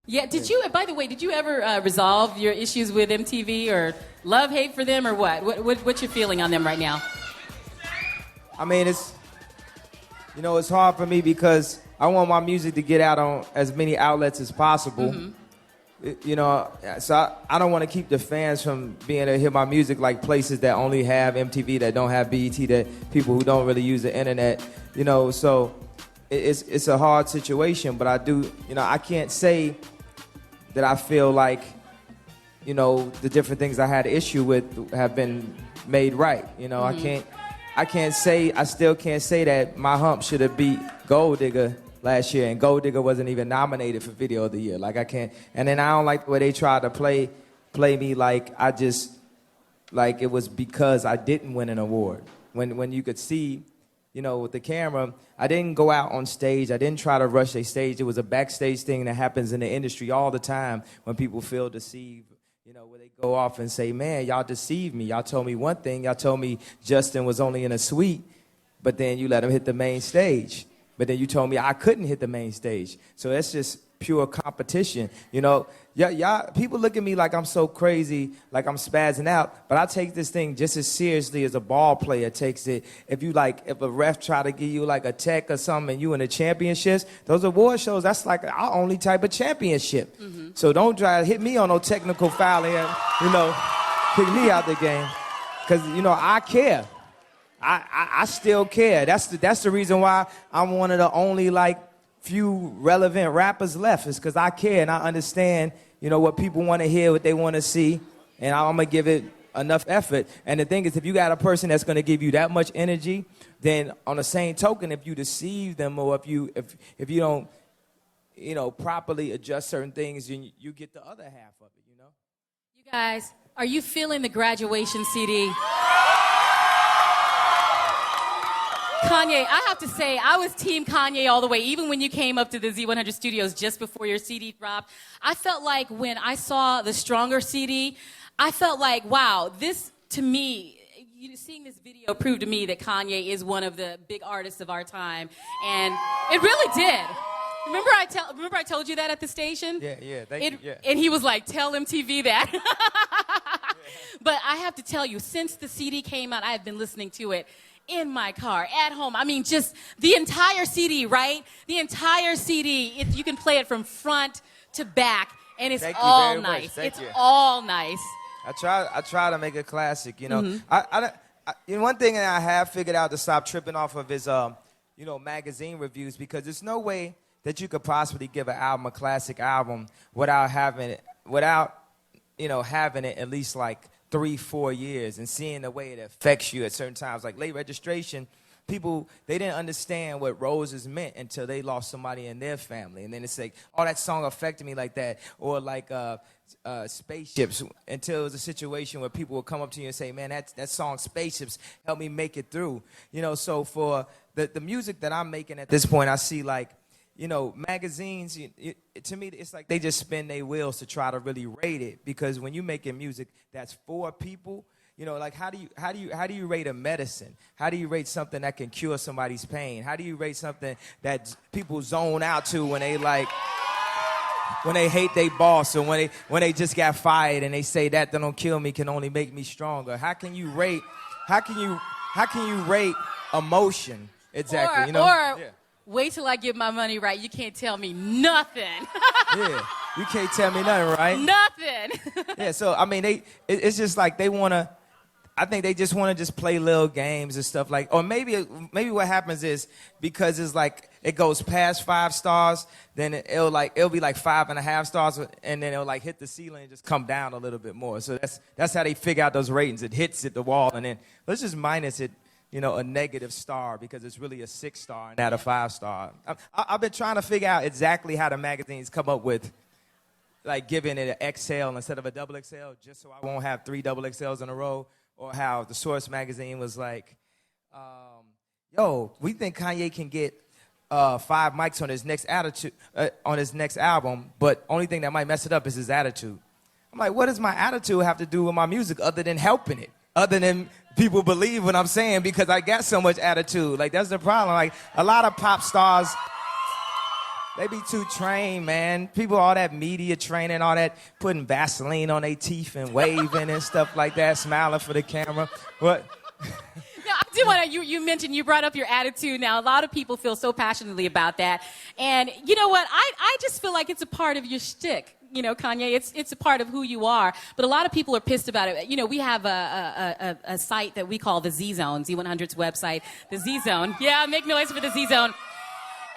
Yeah, by the way, did you ever resolve your issues with MTV or love, hate for them or what? What's your feeling on them right now? I mean, it's hard for me because I want my music to get out on as many outlets as possible. So I don't want to keep the fans from being able to hear my music like places that only have MTV, that don't have BET, that people who don't really use the internet, so it's a hard situation, but I can't say that I feel like, the different things I had issue with have been made right. I still can't say that My Hump should have beat Gold Digger last year, and Gold Digger wasn't even nominated for Video of the Year. Like, I can't, and then I don't like the way they try to play me like it was because I didn't win an award. When you could see, with the camera, I didn't go out on stage. I didn't try to rush a stage. It was a backstage thing that happens in the industry all the time when people feel deceived, where they go off and say, man, y'all deceived me. Y'all told me one thing. Y'all told me Justin was only in a suite, but then you let him hit the main stage. But then you told me I couldn't hit the main stage. So that's just pure competition. Y'all, people look at me like I'm so crazy, like I'm spazzing out, but I take this thing just as seriously as a ball player takes it. If a ref try to give you like a tech or something and you in the championships, those award shows, that's like our only type of championship. So don't try to hit me on no technical foul here, kick me out the game. Because, I care. I still care. That's the reason why I'm one of the only few relevant rappers left, is because I care and I understand, what people want to hear, what they want to see, and I'm gonna give it enough effort. And the thing is, if you got a person that's gonna give you that much energy, then on the same token, if you deceive them or if you don't, properly adjust certain things, you get the other half of it. You guys, are you feeling the graduation CD? Kanye, I have to say, I was team Kanye all the way, even when you came up to the Z100 studios just before your CD dropped. I felt like when I saw the Stronger CD, I felt like, wow, this, to me, seeing this video proved to me that Kanye is one of the big artists of our time, and it really did. Remember I told you that at the station? Yeah, thank you. Yeah. And he was like, tell MTV that. But I have to tell you, since the CD came out, I have been listening to it in my car, at home. I mean, just the entire CD, right? The entire CD. You can play it from front to back, and it's all nice. It's all nice. I try to make a classic, one thing that I have figured out to stop tripping off of is, magazine reviews, because there's no way that you could possibly give an album a classic album without having it at least 3-4 years and seeing the way it affects you at certain times. Like Late Registration, people, they didn't understand what roses meant until they lost somebody in their family. And then it's like, oh, that song affected me like that. Or Spaceships, until it was a situation where people would come up to you and say, man, that song Spaceships helped me make it through. So for the music that I'm making at this point, I see magazines, to me, it's like they just spin their wheels to try to really rate it, because when you're making music that's for people, how do you rate a medicine? How do you rate something that can cure somebody's pain? How do you rate something that people zone out to when they hate their boss, or when they just got fired and they say that don't kill me can only make me stronger? How can you rate emotion exactly? Wait till I get my money right. You can't tell me nothing. Yeah, you can't tell me nothing, right? Nothing. Yeah, so, I mean, it's just like I think they just want to just play little games and stuff or maybe what happens is, because it's it goes past 5 stars, then it'll be 5.5 stars, and then it'll hit the ceiling and just come down a little bit more. So that's how they figure out those ratings. It hits at the wall, and then let's just minus it, a negative star, because it's really a 6 star and not a 5 star. I've been trying to figure out exactly how the magazines come up with giving it an XL instead of a double XL, just so I won't have 3 double XLs in a row. Or how the Source magazine was like, we think Kanye can get 5 mics on his next album, but only thing that might mess it up is his attitude. I'm like, what does my attitude have to do with my music other than helping it? Other than people believe what I'm saying because I got so much attitude. That's the problem. A lot of pop stars, They be too trained, man. People, all that media training, all that putting Vaseline on their teeth and waving and stuff like that, smiling for the camera. What? Now, I do want to, you mentioned, you brought up your attitude. Now, a lot of people feel so passionately about that. And you know what? I just feel like it's a part of your shtick. You know, Kanye, it's a part of who you are. But a lot of people are pissed about it. You know, we have a site that we call the Z Zone, Z100's website, the Z Zone. Yeah, make noise for the Z Zone.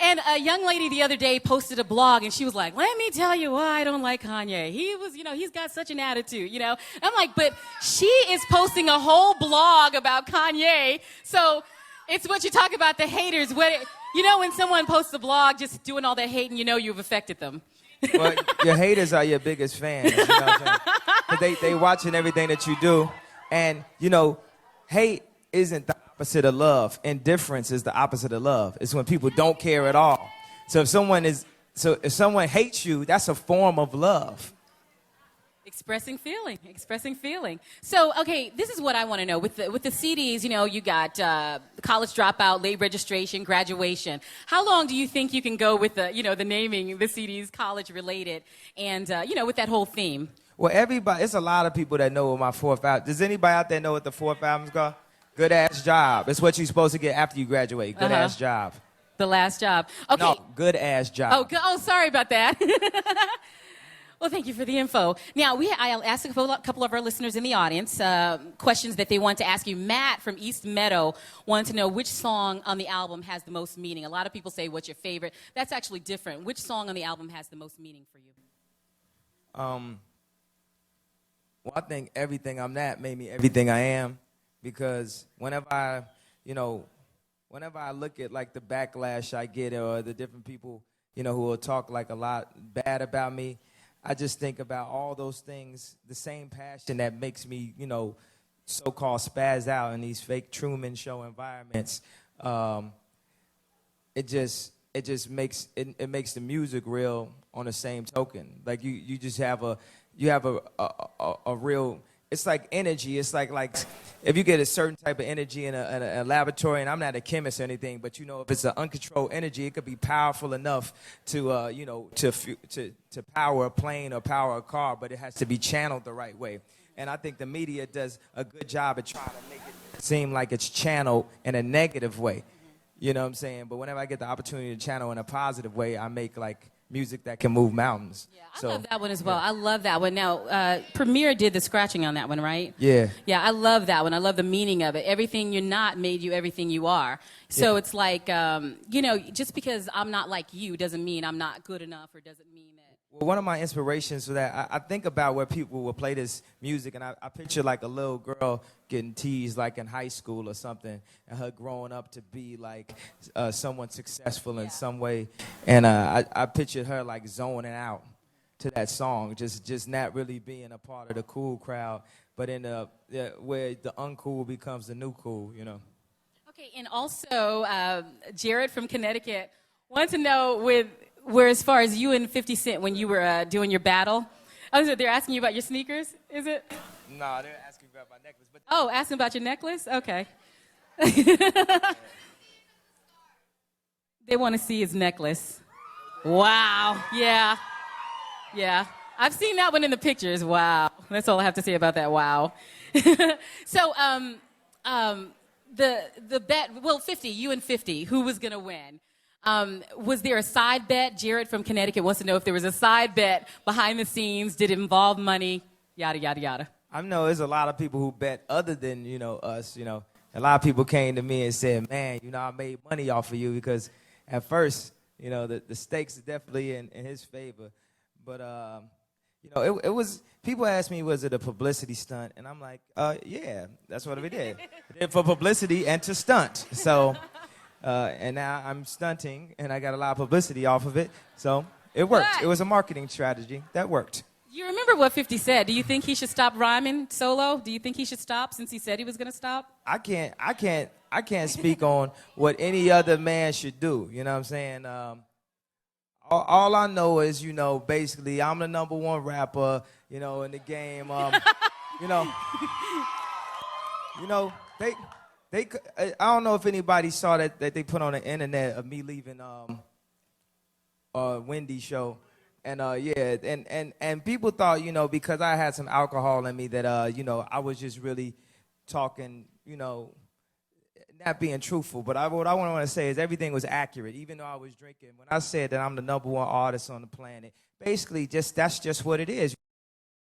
And a young lady the other day posted a blog, and she was like, let me tell you why I don't like Kanye. He was, you know, he's got such an attitude, you know. And I'm like, but she is posting a whole blog about Kanye. So it's what you talk about, the haters. You know, when someone posts a blog just doing all that hate, and you know you've affected them. Well, your haters are your biggest fans, you know what I'm saying? 'Cause they watching everything that you do. And, you know, hate isn't the opposite of love. Indifference is the opposite of love. It's when people don't care at all. So if someone hates you, that's a form of love. Expressing feeling. So, okay, this is what I want to know. With the CDs, you know, you got college dropout, late registration, graduation. How long do you think you can go with the naming the CDs college related and, you know, with that whole theme? Well, it's a lot of people that know what my fourth album. Does anybody out there know what the fourth album's called? Good Ass Job. It's what you're supposed to get after you graduate. Good Ass Job. The last job. Okay. No, Good Ass Job. Oh, sorry about that. Well, thank you for the info. Now, I'll ask a couple of our listeners in the audience questions that they want to ask you. Matt from East Meadow wanted to know which song on the album has the most meaning. A lot of people say, what's your favorite? That's actually different. Which song on the album has the most meaning for you? Well, I think Everything I'm That made me everything I am, because whenever I look at like the backlash I get or the different people, you know, who will talk like a lot bad about me, I just think about all those things, the same passion that makes me, you know, so-called spaz out in these fake Truman Show environments. It just makes the music real on the same token. Like you just have a real. It's like energy. It's like if you get a certain type of energy in a laboratory, and I'm not a chemist or anything, but you know, if it's an uncontrolled energy, it could be powerful enough to to power a plane or power a car, but it has to be channeled the right way. And I think the media does a good job at trying to make it seem like it's channeled in a negative way. You know what I'm saying? But whenever I get the opportunity to channel in a positive way, I make like music that can move mountains. Yeah, I love that one as well. Yeah. I love that one. Now, Premier did the scratching on that one, right? Yeah. Yeah, I love that one. I love the meaning of it. Everything you're not made you everything you are. So it's like, you know, just because I'm not like you doesn't mean I'm not good enough or doesn't mean that. Well, one of my inspirations for that, I think about where people will play this music, and I picture like a little girl getting teased like in high school or something, and her growing up to be like someone successful in some way. And I pictured her like zoning out to that song, just not really being a part of the cool crowd, but in where the uncool becomes the new cool, you know. Okay, and also Jared from Connecticut wants to know where as far as you and 50 Cent when you were doing your battle. Oh, so they're asking you about your sneakers, is it? No, they're asking about my necklace. But asking about your necklace? Okay. They want to see his necklace. Wow. Yeah. Yeah. I've seen that one in the pictures. Wow. That's all I have to say about that. Wow. So, the bet, well, 50, you and 50, who was going to win? Was there a side bet? Jared from Connecticut wants to know if there was a side bet behind the scenes. Did it involve money? Yada, yada, yada. I know there's a lot of people who bet other than, you know, us, you know. A lot of people came to me and said, man, you know, I made money off of you, because at first, you know, the stakes are definitely in his favor. But, you know, it was, people asked me, was it a publicity stunt? And I'm like, yeah, that's what we did. We did it for publicity and to stunt. So, and now I'm stunting, and I got a lot of publicity off of it. So it worked. What? It was a marketing strategy. That worked. You remember what 50 said. Do you think he should stop rhyming solo? Do you think he should stop since he said he was going to stop? I can't speak on what any other man should do. You know what I'm saying? All I know is, you know, basically I'm the #1 rapper, you know, in the game. You know, I don't know if anybody saw that they put on the internet of me leaving Wendy show. And yeah, and people thought, you know, because I had some alcohol in me that you know, I was just really talking, you know, not being truthful. But what I want to say is everything was accurate, even though I was drinking. When I said that I'm the #1 artist on the planet, basically just that's just what it is.